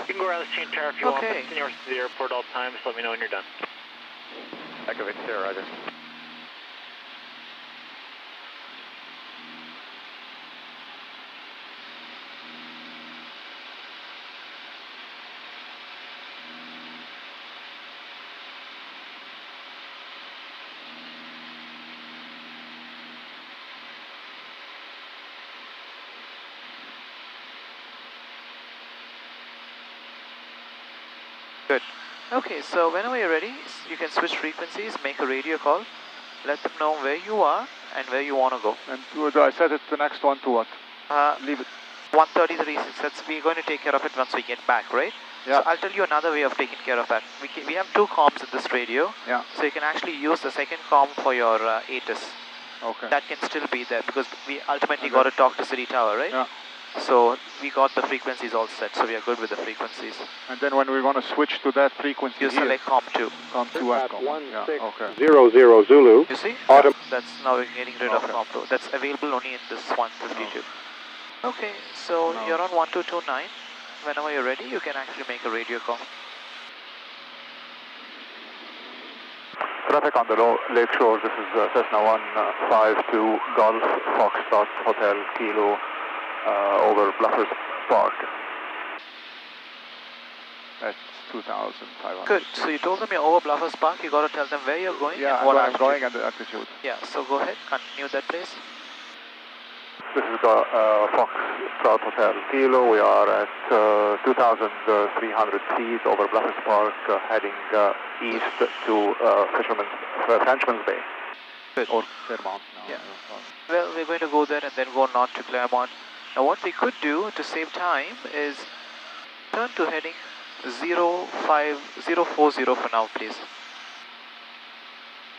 You can go around this chain tower if you want. It's nearest to the airport all the time, so let me know when you're done. Echo Victor, roger. Good. Okay, so whenever you're ready, you can switch frequencies, make a radio call, let them know where you are and where you want to go. And do I set it the next one to what? Leave it. 133.6. We're going to take care of it once we get back, right? Yeah. So I'll tell you another way of taking care of that. We have two comms in this radio. Yeah. So you can actually use the second comm for your ATIS. Okay. That can still be there because we ultimately got to talk to City Tower, right? Yeah. So we got the frequencies all set, so we are good with the frequencies. And then when we're going to switch to that frequency, you select COM 2. COM 2 and COM 1. Yeah, okay. 00 Zulu. You see? Autumn. That's now we're getting rid of COM 2. That's available only in this 152. Okay, so you're on 1229. Whenever you're ready, you can actually make a radio call. Traffic on the Lake Shore. This is Cessna 152 Golf Foxtrot Hotel Kilo over Bluffers Park. That's 2,500. Good. So you told them you're over Bluffers Park. You got to tell them where you're going. Yeah, and what I'm going at the altitude. Yeah. So go ahead. Continue that place. This is the Foxtrot Hotel Kilo. We are at 2,300 feet over Bluffers Park, heading east to Frenchman's Bay. Good. Or Claremont now. Yeah. Well, we're going to go there and then go north to Claremont. Now what we could do to save time is turn to heading 04040 for now, please.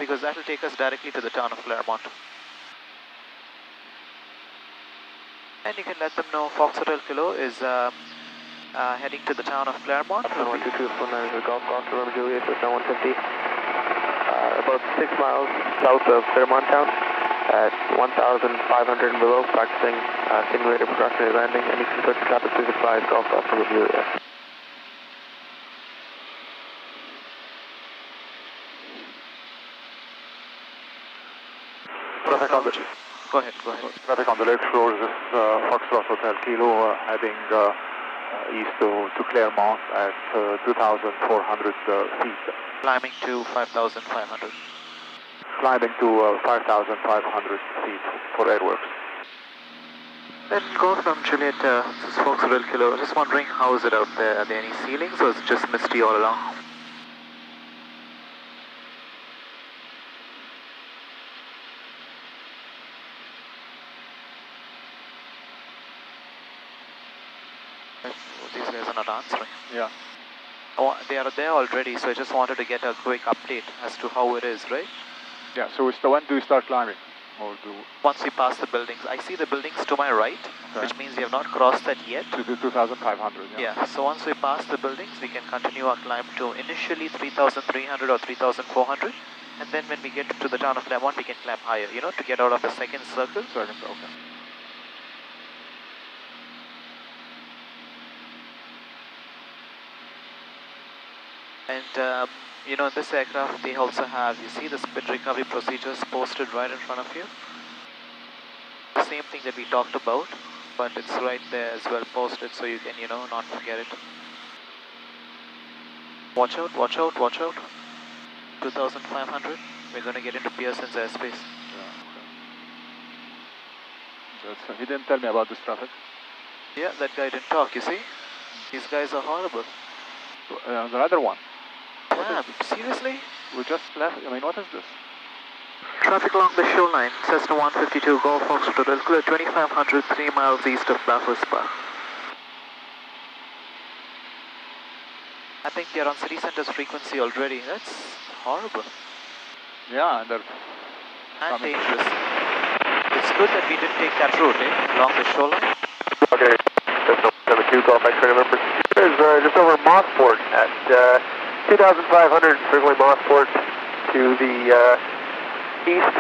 Because that will take us directly to the town of Claremont. And you can let them know Fox Hotel Kilo is heading to the town of Claremont. 12249 is Golf Golf Romeo Juliet, Cessna 150. About 6 miles south of Claremont town at 1,500 and below, practicing simulated approximate landing. Any construction traffic, please advise Golf Golf Romeo Juliet. Traffic on the... Go ahead, go ahead. Traffic on the Lake Shore. This is Foxtrot Hotel Kilo heading east to Claremont at 2,400 feet. Climbing to 5,500. Climbing to 5,500 feet for airworks. Then go from Juliet, this is Fox Hotel Kilo. Just wondering, how is it out there? Are there any ceilings or is it just misty all along? These guys are not answering. Yeah. Oh, they are there already, so I just wanted to get a quick update as to how it is, right? Yeah, so when do we start climbing? Or once we pass the buildings. I see the buildings to my right, which means we have not crossed that yet. To the 2,500, yeah. So once we pass the buildings, we can continue our climb to initially 3,300 or 3,400. And then when we get to the town of Claremont, we can climb higher, you know, to get out of the second circle. Okay. And, you know, in this aircraft, they also have, you see the speed recovery procedures posted right in front of you? The same thing that we talked about, but it's right there as well posted so you can, you know, not forget it. Watch out, watch out, watch out. 2,500. We're going to get into Pearson's airspace. Yeah, okay. He didn't tell me about this traffic. Yeah, that guy didn't talk, you see? These guys are horrible. The other one. Damn, seriously? We just left. I mean, what is this? Traffic along the shoreline, Cessna 152 Golf Fox Hotel, 2,500, 3 miles east of Bluffers Park. I think they're on city center's frequency already. That's horrible. Yeah, and dangerous. It's good that we didn't take that route, along the shoreline. Okay, Cessna 172 Golf X-ray number 2 is just over Mossport at 2,500, circling Mossport to the east.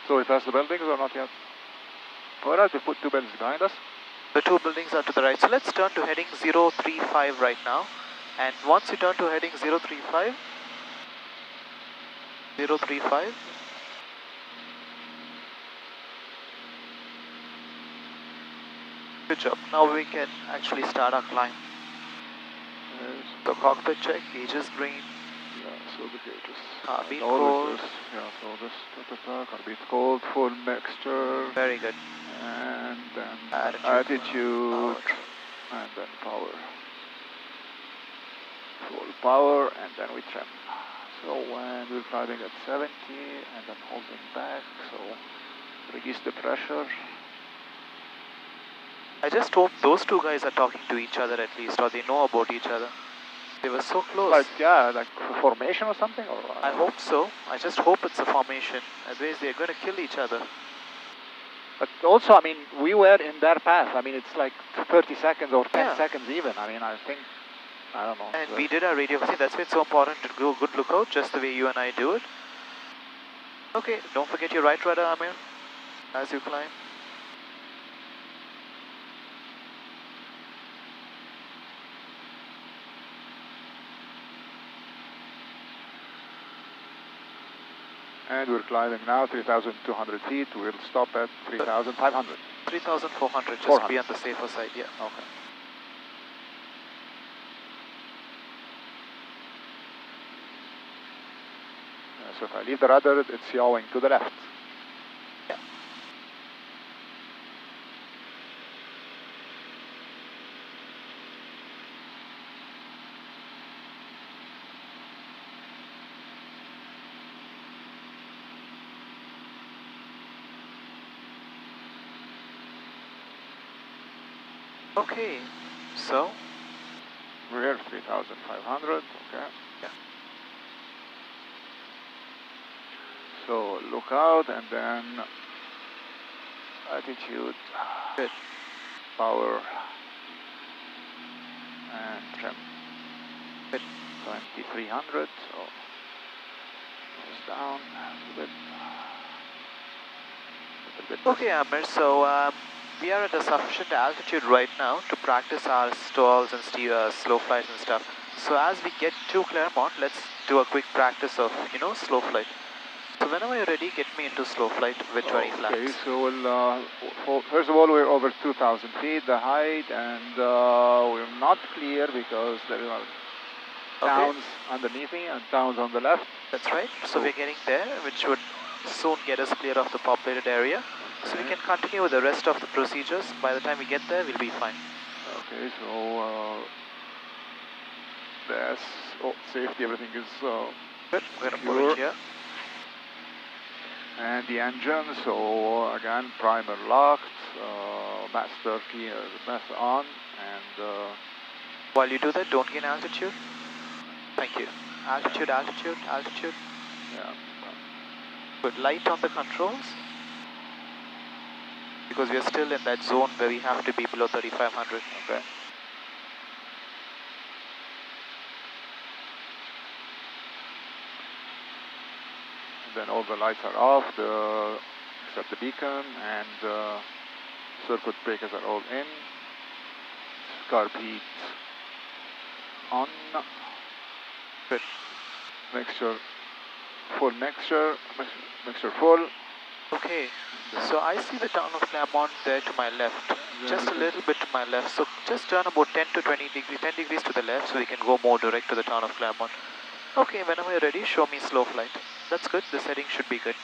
So we passed the buildings or not yet? Alright, we put 2 buildings behind us. The 2 buildings are to the right. So let's turn to heading 035 right now. And once you turn to heading 035, good job. Now we can actually start our climb. Yes. So cockpit check, gauges green. Yeah, so the gauges. Carbide All cold. Yeah, so this carbide cold, full mixture. Very good. And then Attitude. and then power. Full power, and then we trim. So when we're driving at 70 and then holding back, so reduce the pressure. I just hope those 2 guys are talking to each other at least, or they know about each other. They were so close. Like, yeah, like formation or something? Or I hope so. I just hope it's a formation. Otherwise they're going to kill each other. But also, I mean, we were in their path. I mean, it's like 30 seconds or 10 seconds even. I mean, I think, I don't know. And we did our radio. See, that's why it's so important to do a good lookout, just the way you and I do it. Okay, don't forget your right rudder, Amir, as you climb. And we're climbing now 3,200 feet. We'll stop at 3,500. 3,400, just be on the safer side, yeah. Okay. So if I leave the rudder, it's yawing to the left. Yeah. Okay, so? We're 3,500, okay. Yeah. So look out and then attitude, good, power, and trim. good. 2,300, so goes down a little bit. Okay, Amir, so we are at a sufficient altitude right now to practice our stalls and slow flights and stuff. So as we get to Claremont, let's do a quick practice of, slow flight. So whenever you're ready, get me into slow flight with 20 flaps. Okay, so we'll, first of all, we're over 2,000 feet, the height, and we're not clear because there are towns underneath me and towns on the left. That's right. So we're getting there, which would soon get us clear of the populated area. So we can continue with the rest of the procedures. By the time we get there, we'll be fine. Okay, so there's safety, everything is good. We're going to put it here. And the engine, so again, primer locked, master key, master on, and while you do that, don't gain altitude. Thank you. Altitude, altitude, altitude. Yeah. Good. Light on the controls. Because we are still in that zone where we have to be below 3,500. Okay. And then all the lights are off, except the beacon, and circuit breakers are all in. Carb heat on. Good. Mixture, full mixture full. Okay, so I see the town of Claremont there to my left, just a little bit to my left. So just turn about 10 to 20 degrees, 10 degrees to the left so we can go more direct to the town of Claremont. Okay, whenever you're ready, show me slow flight. That's good, the setting should be good.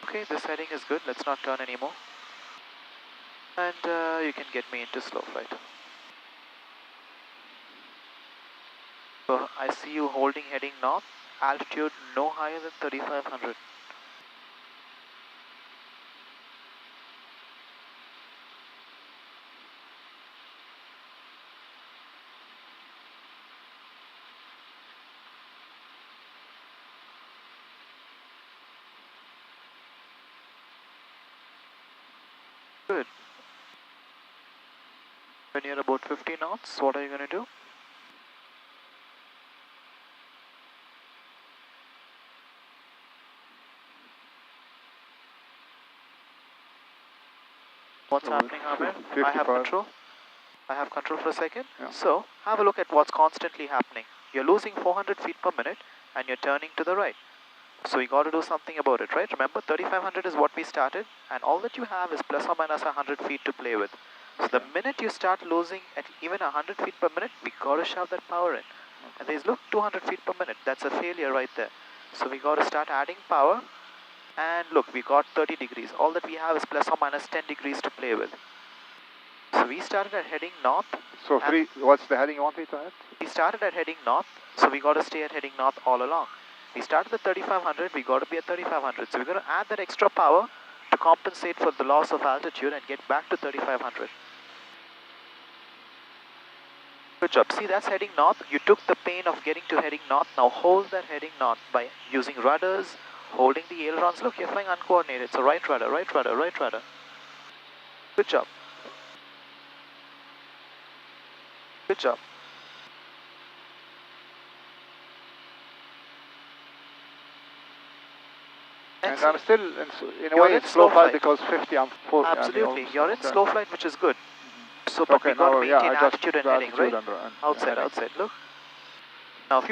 Okay, this heading is good. Let's not turn anymore. And you can get me into slow flight. So I see you holding heading north. Altitude no higher than 3,500. Good. When you're about 50 knots, what are you going to do? What's happening, Amir? I have control. I have control for a second. Yeah. So, have a look at what's constantly happening. You're losing 400 feet per minute and you're turning to the right. So we got to do something about it, right? Remember, 3500 is what we started, and all that you have is plus or minus 100 feet to play with. So the minute you start losing at even 100 feet per minute, we got to shove that power in. And there's, look, 200 feet per minute. That's a failure right there. So we got to start adding power. And look, we got 30 degrees. All that we have is plus or minus 10 degrees to play with. So we started at heading north. So what's the heading you want me to head? We started at heading north, so we got to stay at heading north all along. We started at 3500, we got to be at 3500. So we're going to add that extra power to compensate for the loss of altitude and get back to 3500. Good job. See, that's heading north. You took the pain of getting to heading north. Now hold that heading north by using rudders, holding the ailerons. Look, you're flying uncoordinated. So right rudder, right rudder, right rudder. Good job. Good job. And I'm still, in a way, it's slow flight because 50, I'm full. Absolutely. You're in slow flight, which is good. So, but we got to maintain altitude and heading, right? Outside, outside. Look.